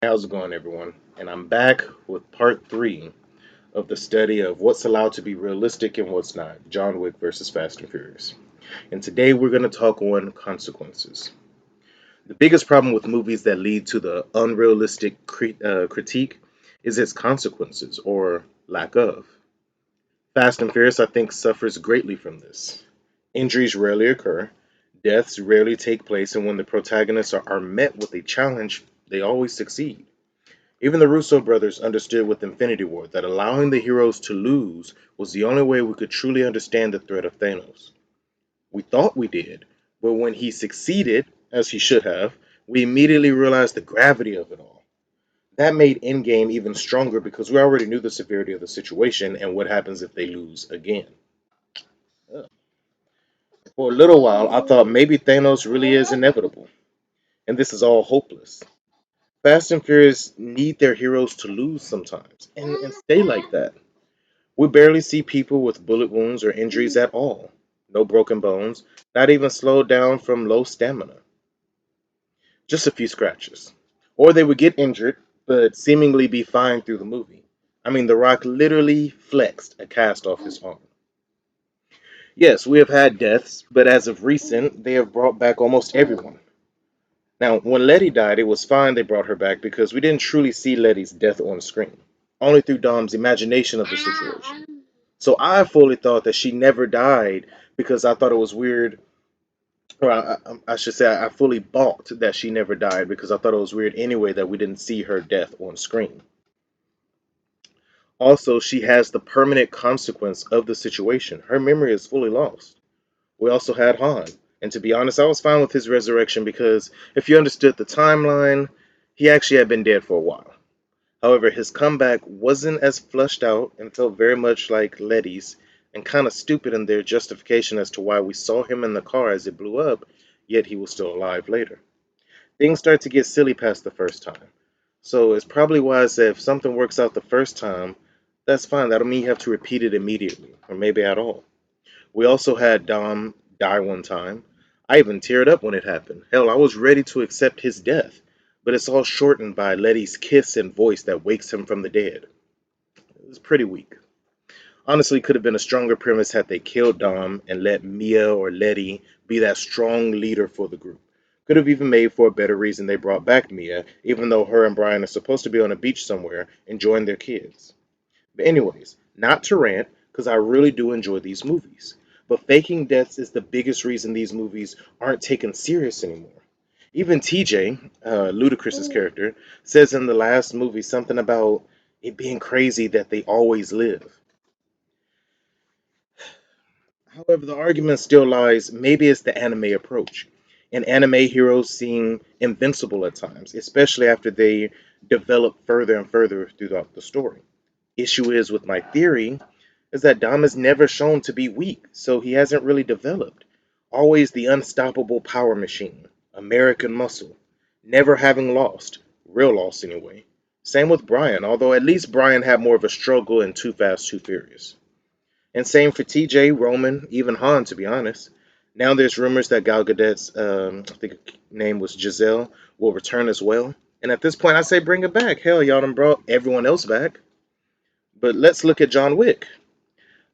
How's it going, everyone? And I'm back with part three of the study of what's allowed to be realistic and what's not. John Wick versus Fast and Furious. And today we're going to talk on consequences. The biggest problem with movies that lead to the unrealistic critique is its consequences or lack of. Fast and Furious, I think, suffers greatly from this. Injuries rarely occur, deaths rarely take place, and when the protagonists are met with a challenge, they always succeed. Even the Russo brothers understood with Infinity War that allowing the heroes to lose was the only way we could truly understand the threat of Thanos. We thought we did, but when he succeeded, as he should have, we immediately realized the gravity of it all. That made Endgame even stronger because we already knew the severity of the situation and what happens if they lose again. For a little while, I thought maybe Thanos really is inevitable, and this is all hopeless. Fast and Furious need their heroes to lose sometimes and stay like that. We barely see people with bullet wounds or injuries at all. No broken bones, not even slowed down from low stamina. Just a few scratches. Or they would get injured, but seemingly be fine through the movie. I mean, The Rock literally flexed a cast off his arm. Yes, we have had deaths, but as of recent, they have brought back almost everyone. Now, when Letty died, it was fine they brought her back because we didn't truly see Letty's death on screen, only through Dom's imagination of the situation. So I fully thought that she never died because I thought it was weird, or I should say I fully balked that she never died because I thought it was weird anyway that we didn't see her death on screen. Also, she has the permanent consequence of the situation. Her memory is fully lost. We also had Han, and to be honest, I was fine with his resurrection because if you understood the timeline, he actually had been dead for a while. However, his comeback wasn't as flushed out and felt very much like Letty's, and kind of stupid in their justification as to why we saw him in the car as it blew up, yet he was still alive later. Things start to get silly past the first time. So it's probably wise that if something works out the first time, that's fine. That'll mean you have to repeat it immediately, or maybe at all. We also had Dom die one time. I even teared up when it happened. Hell, I was ready to accept his death, but it's all shortened by Letty's kiss and voice that wakes him from the dead. It was pretty weak. Honestly, could have been a stronger premise had they killed Dom and let Mia or Letty be that strong leader for the group. Could have even made for a better reason they brought back Mia, even though her and Brian are supposed to be on a beach somewhere enjoying their kids. But anyways, not to rant, because I really do enjoy these movies. But faking deaths is the biggest reason these movies aren't taken serious anymore. Even TJ, Ludacris's character, says in the last movie something about it being crazy that they always live. However, the argument still lies maybe it's the anime approach. And anime heroes seem invincible at times, especially after they develop further and further throughout the story. Issue is with my theory is that Dom is never shown to be weak, so he hasn't really developed. Always the unstoppable power machine, American muscle, never having lost, real loss anyway. Same with Brian, although at least Brian had more of a struggle in Too Fast, Too Furious. And same for TJ, Roman, even Han, to be honest. Now there's rumors that Gal Gadot's, I think her name was Giselle, will return as well. And at this point, I say bring it back. Hell, y'all done brought everyone else back. But let's look at John Wick.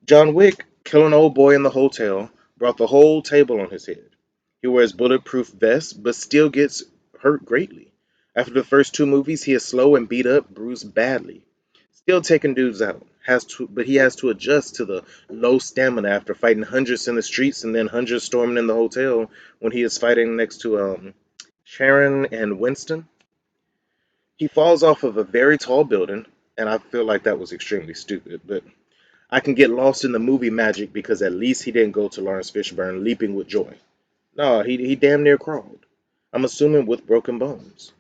John Wick, killing old boy in the hotel, brought the whole table on his head. He wears bulletproof vests, but still gets hurt greatly. After the first two movies, he is slow and beat up, bruised badly. Still taking dudes out. But he has to adjust to the low stamina after fighting hundreds in the streets and then hundreds storming in the hotel when he is fighting next to Sharon and Winston. He falls off of a very tall building, and I feel like that was extremely stupid, but I can get lost in the movie magic because at least he didn't go to Lawrence Fishburne leaping with joy. No, he damn near crawled. I'm assuming with broken bones.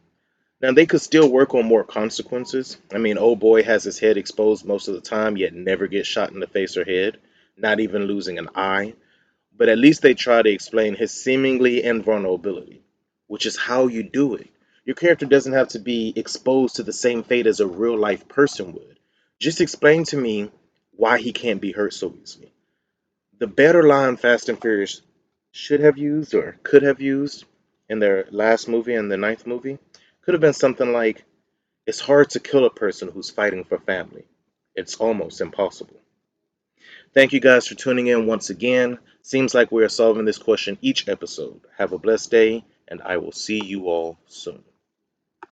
Now they could still work on more consequences. I mean, old boy has his head exposed most of the time, yet never gets shot in the face or head, not even losing an eye. But at least they try to explain his seemingly invulnerability, which is how you do it. Your character doesn't have to be exposed to the same fate as a real life person would. Just explain to me why he can't be hurt so easily. The better line Fast and Furious should have used or could have used in their last movie and the ninth movie could have been something like, It's hard to kill a person who's fighting for family. It's almost impossible. Thank you guys for tuning in once again. Seems like we are solving this question each episode. Have a blessed day, and I will see you all soon.